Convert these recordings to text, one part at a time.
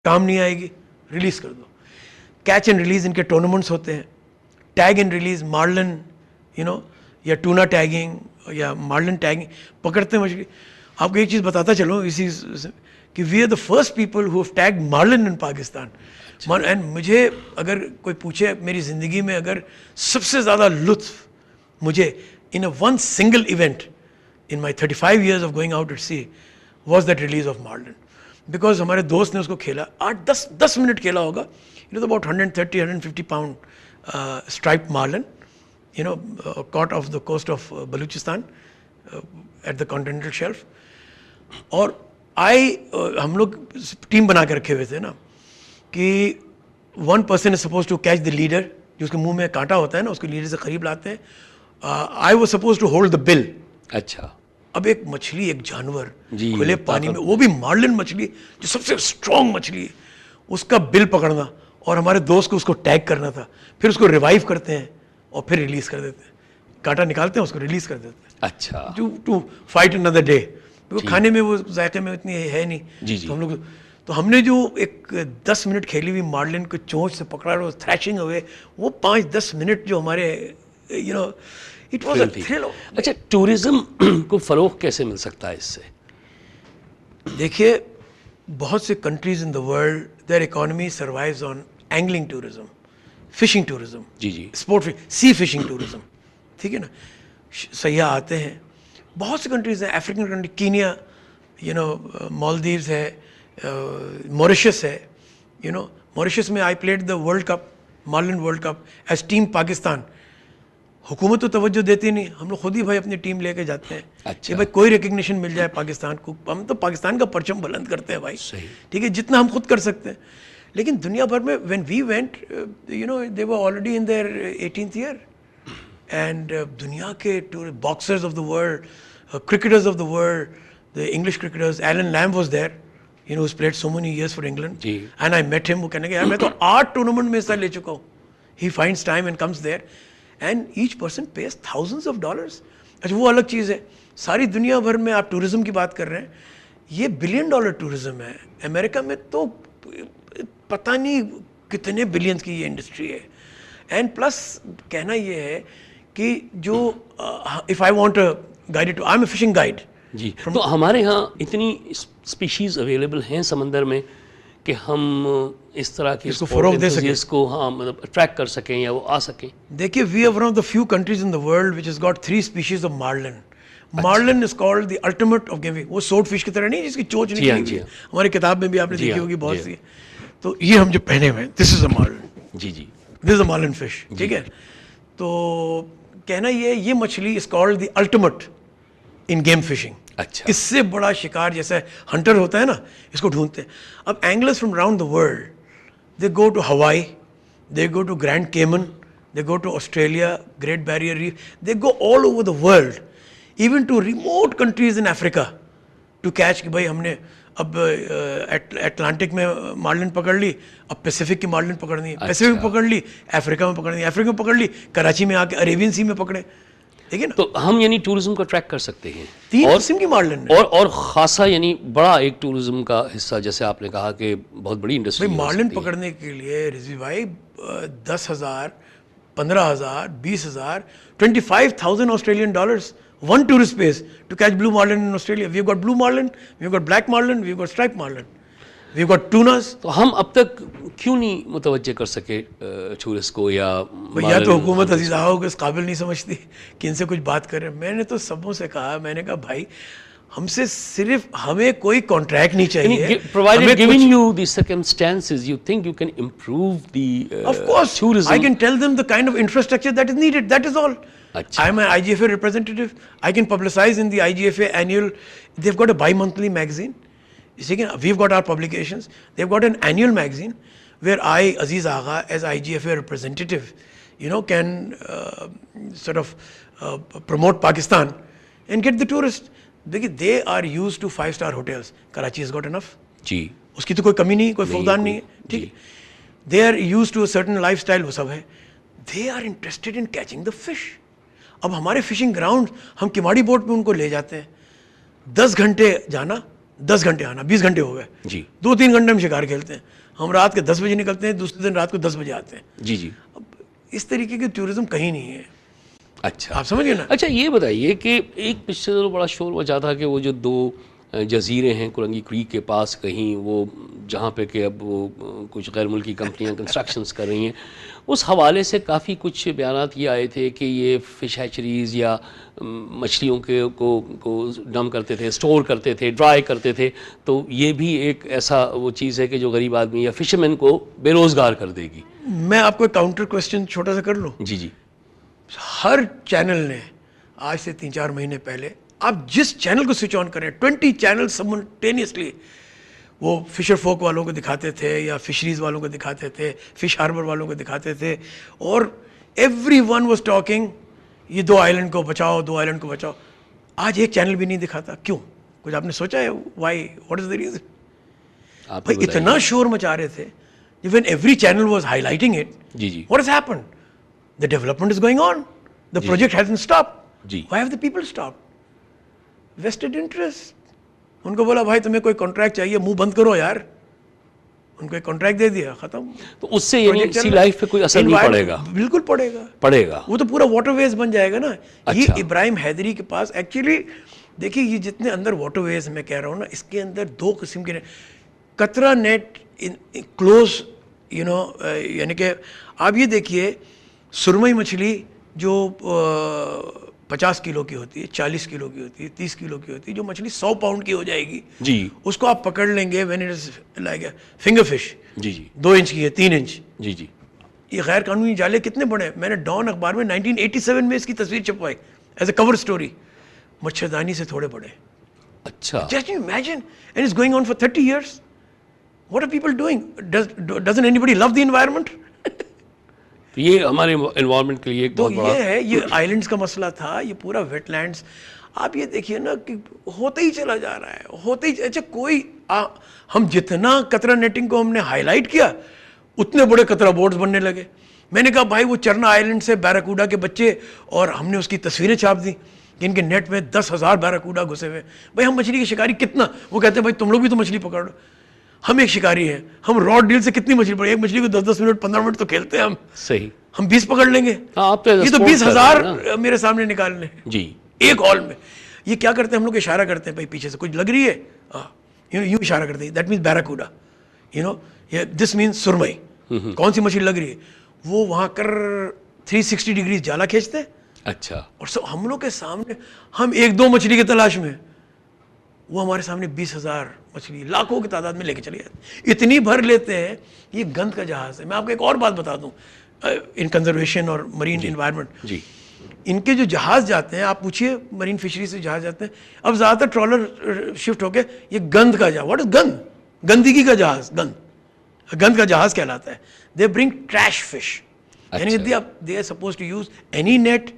کام نہیں آئے گی ریلیز کر دو. کیچ اینڈ ریلیز ان کے ٹورنامنٹس ہوتے ہیں, ٹیگ اینڈ ریلیز, مارلن یا ٹونا ٹیگنگ یا مارلن ٹیگنگ پکڑتے ہیں مچھلی. آپ کو ایک چیز بتاتا چلو اسی کہ we are the first people who have tag marlin in Pakistan. And مجھے اگر کوئی پوچھے میری زندگی میں اگر سب سے زیادہ لطف مجھے in a one single event in my 35 years of going out at sea was that release of marlin, because ہمارے دوست نے اس کو کھیلا 8-10 منٹ کھیلا ہوگا. about 130-150 pound striped marlin, caught off the coast of Baluchistan at the continental shelf. اور ہم لوگ ٹیم بنا کے رکھے ہوئے تھے نا کہ one person is supposed to catch the leader, جو اس کے منہ میں کانٹا ہوتا ہے نا, اس کو لیڈر سے قریب لاتے ہیں. I was supposed to hold the bill. اچھا. اب ایک مچھلی, ایک جانور کھلے پانی میں, وہ بھی مارلن مچھلی جو سب سے اسٹرانگ مچھلی ہے, اس کا بل پکڑنا اور ہمارے دوست کو اس کو ٹیگ کرنا تھا. پھر اس کو ریوائیو کرتے ہیں اور پھر ریلیز کر دیتے ہیں, کانٹا نکالتے ہیں اس کو ریلیز کر دیتے ہیں. اچھا. To fight another day. کھانے میں وہ ذائقے میں اتنی ہے نہیں. تو ہم نے جو ایک 10 منٹ کھیلی ہوئی مارلن کو چونچ سے پکڑا اور تھریشنگ ہوئے, وہ 5-10 منٹ جو ہمارے It was a thrill. اچھا, ٹورزم کو فروغ کیسے مل سکتا ہے اس سے؟ دیکھیے, بہت سے countries in the world their economy survives on angling tourism, fishing tourism, sport sea fishing tourism. ٹھیک ہے نا, سیاح آتے ہیں, بہت سے کنٹریز ہیں, افریقن کنٹری, کینیا, مالدیوز ہے, موریشس ہے. موریشس میں I played the world cup, marlin world cup as team Pakistan. حکومت تو توجہ دیتی نہیں, ہم لوگ خود ہی بھائی اپنی ٹیم لے کے جاتے ہیں کہ بھائی کوئی ریکگنیشن مل جائے پاکستان کو. ہم تو پاکستان کا پرچم بلند کرتے ہیں بھائی, ٹھیک ہے, جتنا ہم خود کر سکتے ہیں. لیکن دنیا بھر میں when we went, they were already in their 18th year. And دنیا کے boxers of the world, cricketers of the world, the English cricketers, Alan Lamb was there, who's played so many years for England. And I met him. وہ کہنے کہ یار میں تو 8 tournament میں حصہ لے چکا ہوں. He finds time and comes there. And each person pays thousands of dollars. اچھا, وہ الگ چیز ہے. ساری دنیا بھر میں آپ ٹورزم کی بات کر رہے ہیں, یہ $1 billion ٹورزم ہے. امریکہ میں تو پتہ نہیں کتنے بلینز کی یہ انڈسٹری ہے. اینڈ پلس کہنا یہ ہے کہ جو if I want a guided tour, I'm a fishing guide. جی, تو ہمارے ہاں اتنی اسپیشیز اویلیبل ہیں سمندر میں کہ ہم اس طرح کی اس کو فروغ دے سکیں, اس کو مطلب اٹریکٹ کر سکیں یا وہ آ سکیں. دیکھیے, we are one of the few countries in the world which has got 3 species of marlin. Marlin is called the ultimate of game. وہ سوٹ فش کی طرح نہیں جس کی چونچ نکلی ہوئی ہے, ہماری کتاب میں بھی آپ نے دیکھی ہوگی بہت سی. تو یہ ہم جو پہنے ہوئے ہیں, this is a marlin. G G, this is a marlin fish. ٹھیک ہے, تو کہنا یہ مچھلی is called the ultimate in game fishing. اچھا, اس سے بڑا شکار جیسے ہنٹر ہوتا ہے نا, اس کو ڈھونڈتے ہیں. اب anglers from around the world, they go to Hawaii, they go to Grand Cayman, they go to Australia, Great Barrier Reef, they go all over the world, even to remote countries in Africa to catch. کہ بھائی ہم نے اب Atlantic میں Marlene پکڑ لی, اب Pacific کی مارلن پکڑنی ہے, پیسیفک پکڑ لی, افریقہ میں پکڑنی ہے, افریقہ میں پکڑ لی, کراچی میں آ کے اریبین سی میں پکڑے. ٹھیک ہے نا, تو ہم یعنی ٹورزم کو ٹریک کر سکتے ہیں. 3 قسم کی مارلن اور خاصا یعنی بڑا ایک ٹورزم کا حصہ, جیسے آپ نے کہا کہ بہت بڑی انڈسٹری. مارلن پکڑنے کے لیے رضوی بھائی 10,000, 15,000, 20,000, 25,000 Australian dollars one tourist pays to catch blue marlin in Australia. We've got blue marlin, we've got black marlin, we've got striped marlin, we've got tunas. تو ہم اب تک کیوں نہیں متوجہ کر سکے ٹورسٹ کو؟ یا تو حکومت عزیز آؤ کو اس قابل نہیں سمجھتی کہ ان سے کچھ بات کریں. میں نے تو سبوں سے کہا, میں نے کہا بھائی ہم سے صرف ہمیں کوئی کانٹریکٹ نہیں چاہیے. Provided giving you the circumstances, you think you can improve the of course tourism. I can tell them the kind of infrastructure that is needed, that is all. I'm an IGFA representative. I can publicize in the IGFA annual. They've got a bi-monthly magazine. We've got our publications. They've got an annual magazine where I, Aziz Agha, as IGFA representative, can sort of promote Pakistan and get the tourists. They are used to 5-star hotels. Karachi has got enough. جی, اس کی تو کوئی کمی نہیں, کوئی فقدان نہیں ہے. ٹھیک ہے, they are used to a certain lifestyle, وہ سب ہے. They are interested in catching the fish. اب ہمارے فشنگ گراؤنڈ, ہم کماڑی بوٹ پہ ان کو لے جاتے ہیں, 10 گھنٹے جانا, 10 گھنٹے آنا, 20 گھنٹے ہو گئے جی. 2-3 گھنٹے ہم شکار کھیلتے ہیں, ہم رات کے 10 بجے نکلتے ہیں, دوسرے دن رات کو 10 بجے آتے ہیں. جی جی. اب اس طریقے کی ٹورزم کہیں نہیں ہے. اچھا, آپ سمجھ گئے نا. اچھا یہ بتائیے کہ ایک پچھلے دنوں بڑا شور مچا تھا کہ وہ جو 2 جزیرے ہیں کولنگی کریک کے پاس کہیں, وہ جہاں پہ کہ اب وہ کچھ غیر ملکی کمپنیاں کنسٹرکشنز کر رہی ہیں, اس حوالے سے کافی کچھ بیانات یہ آئے تھے کہ یہ فش ہیچریز یا مچھلیوں کے کو ڈم کرتے تھے, اسٹور کرتے تھے, ڈرائی کرتے تھے, تو یہ بھی ایک ایسا وہ چیز ہے کہ جو غریب آدمی یا فشرمین کو بے روزگار کر دے گی. میں آپ کو ایک کاؤنٹر کوسچن چھوٹا سا کر لوں. جی جی. ہر چینل نے آج سے 3-4 مہینے پہلے, آپ جس چینل کو سوئچ آن کریں, 20 چینل سملٹینیسلی وہ فشر فوک والوں کو دکھاتے تھے یا فشریز والوں کو دکھاتے تھے, فش ہاربر والوں کو دکھاتے تھے, اور ایوری ون واز ٹاکنگ یہ 2 آئلینڈ کو بچاؤ, 2 آئلینڈ کو بچاؤ. آج ایک چینل بھی نہیں دکھاتا. کیوں؟ کچھ آپ نے سوچا ہے why, what is the reason? بھائی اتنا شور مچا رہے تھے, when every channel was highlighting it. G G. What has happened? The development is going on. The project hasn't stopped. G. Why have the people stopped? Vested interest. ان کو بولا بھائی تمہیں کوئی کانٹریکٹ چاہیے, منہ بند کرو یار. ان کو ایک کانٹریکٹ دے دیا, ختم. تو اس سے یعنی سی لائف پہ کوئی اثر نہیں پڑے گا؟ بالکل پڑے گا. پڑے گا. وہ تو پورا واٹر ویز بن جائے گا نا. یہ ابراہیم حیدری کے پاس ایکچولی دیکھیے یہ جتنے اندر واٹر ویز میں کہہ رہا ہوں نا, اس کے اندر 2 قسم کے قطرہ نیٹ کلوز یعنی کہ آپ یہ دیکھیے سرمئی مچھلی جو 50 کلو کی ہوتی ہے, 40 کلو کی ہوتی ہے, 30 کلو کی ہوتی ہے, جو مچھلی 100 پاؤنڈ کی ہو جائے گی جی, اس کو آپ پکڑ لیں گے when it is like finger fish. جی جی. 2 انچ کی ہے, 3 انچ. جی جی. یہ غیر قانونی جالے کتنے بڑے. میں نے ڈان اخبار میں 1987 میں اس کی تصویر چھپوائی ایز اے کور اسٹوری. مچھردانی سے تھوڑے بڑے. اچھا. Just imagine, and it's going on for 30 years. What are people doing? Doesn't anybody love the environment? تو یہ ہمارے انوائرمنٹ کے لیے ایک بہت بڑا. یہ ہے, یہ آئلینڈز کا مسئلہ تھا, یہ پورا ویٹ لینڈز. آپ یہ دیکھیے نا کہ ہوتا ہی چلا جا رہا ہے, ہوتا ہی. اچھا کوئی ہم جتنا قطرہ نیٹنگ کو ہم نے ہائی لائٹ کیا, اتنے بڑے قطرہ بورڈز بننے لگے. میں نے کہا بھائی وہ چرنا آئلینڈ سے بیراکوڈا کے بچے, اور ہم نے اس کی تصویریں چھاپ دی کہ ان کے نیٹ میں 10,000 بیراکوڈا گھسے ہوئے. بھائی ہم مچھلی کے شکاری کتنا, وہ کہتے ہیں بھائی تم لوگ بھی تو مچھلی پکڑ لو. ہم ایک شکاری ہیں, ہم راڈ ڈیل سے کتنی مچھلی پکڑیں, ایک مچھلی کو 10 منٹ 15 منٹ تو کھیلتے ہیں ہم. صحیح. ہم 20 پکڑ لیں گے. یہ تو 20,000 میرے سامنے نکالنے جی ایک ہال میں. یہ کیا کرتے ہیں ہم لوگ, اشارہ کرتے ہیں بھائی پیچھے سے کچھ لگ رہی ہے, یوں اشارہ کرتے ہیں, that means Barracuda, this means سرمئی. کون سی مچھلی لگ رہی ہے, وہ وہاں کر 360 ڈگری جالا کھینچتے ہیں. اچھا. اور ہم لوگ کے سامنے ہم 1-2 مچھلی کی تلاش میں, وہ ہمارے سامنے 20,000 مچھلی لاکھوں کی تعداد میں لے کے چلے جاتے ہیں. اتنی بھر لیتے ہیں. یہ گند کا جہاز ہے. میں آپ کو ایک اور بات بتا دوں ان کنزرویشن اور مرین انوائرمنٹ. جی. ان کے جو جہاز جاتے ہیں, آپ پوچھیے مرین فشری سے جہاز جاتے ہیں, اب زیادہ تر ٹرالر شفٹ ہو کے یہ گند کا جہاز. واٹ از گند؟ گندگی کا جہاز. گند کا جہاز کہلاتا ہے. They bring trash fish. یعنی they are supposed to use any net,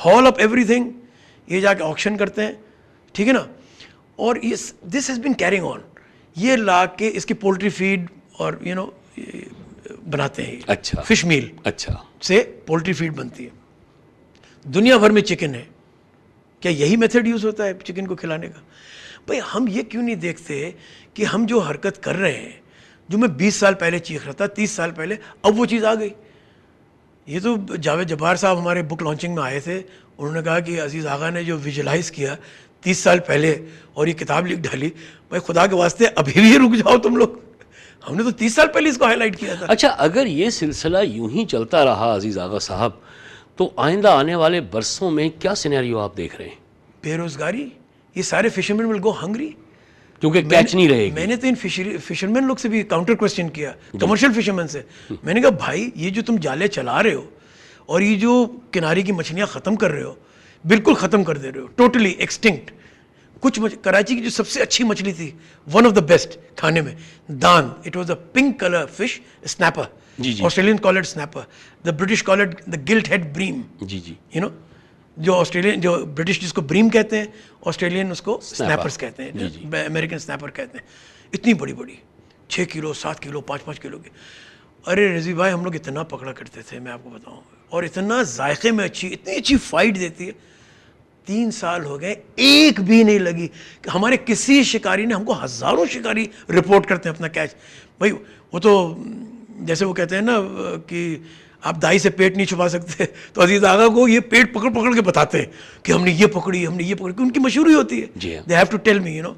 haul up everything. یہ جا کے آکشن کرتے ہیں, ٹھیک ہے نا. اور this has been carrying on. یہ لا کے اس کی پولٹری فیڈ اور بناتے ہیں. اچھا. فش میل اچھا سے پولٹری فیڈ بنتی ہے. دنیا بھر میں چکن ہے. کیا یہی میتھڈ یوز ہوتا ہے چکن کو کھلانے کا؟ بھائی ہم یہ کیوں نہیں دیکھتے کہ ہم جو حرکت کر رہے ہیں, جو میں 20 سال پہلے چیخ رہا تھا, 30 سال پہلے, اب وہ چیز آ گئی. یہ تو جاوید جبار صاحب ہمارے بک لانچنگ میں آئے تھے, انہوں نے کہا کہ عزیز آغا نے جو ویژولائز کیا 30 سال پہلے اور یہ کتاب لکھ ڈالی, بھائی خدا کے واسطے ابھی بھی رک جاؤ تم لوگ. ہم نے تو 30 سال پہلے اس کو ہائی لائٹ کیا تھا. اچھا, اگر یہ سلسلہ یوں ہی چلتا رہا عزیز آغا صاحب, تو آئندہ آنے والے برسوں میں کیا سینیریو آپ دیکھ رہے ہیں؟ بے روزگاری. یہ سارے فشرمین ول گو ہنگری, کیونکہ کیچ نہیں رہے گی. میں نے تو ان فشرمین لوگ سے بھی کاؤنٹر کوسچن کیا, کمرشل فشرمین سے. میں نے کہا بھائی یہ جو تم جالے چلا رہے ہو اور یہ جو کنارے کی مچھلیاں ختم کر رہے ہو, بالکل ختم کر دے رہے ہو, ٹوٹلی ایکسٹنکٹ. کچھ کراچی کی جو سب سے اچھی مچھلی تھی, ون آف دا بیسٹ کھانے میں, then, it was a pink colour fish, snapper. جی جی. Australian call it snapper, the British call it the gilt head bream. جی جی. جو آسٹریلین, جو برٹش جس کو بریم کہتے ہیں, آسٹریلین اس کو اسنیپرز کہتے ہیں, امریکن اسنیپر کہتے ہیں. اتنی بڑی بڑی 6 کلو 7 کلو 5 کلو کی. ارے رضی بھائی ہم لوگ اتنا پکڑا کرتے تھے, میں آپ کو بتاؤں, اور اتنا ذائقے میں اچھی, اتنی اچھی فائٹ دیتی ہے. 3 سال ہو گئے ایک بھی نہیں لگی. ہمارے کسی شکاری نے, ہم کو ہزاروں شکاری رپورٹ کرتے ہیں اپنا کیچ. بھائی وہ تو جیسے وہ کہتے ہیں نا کہ آپ دائی سے پیٹ نہیں چھپا سکتے, تو عزیز آغا کو یہ پیٹ پکڑ پکڑ کے بتاتے ہیں کہ ہم نے یہ پکڑی, ہم نے یہ پکڑی, ان کی مشہوری ہوتی ہے. They have to tell me, you know.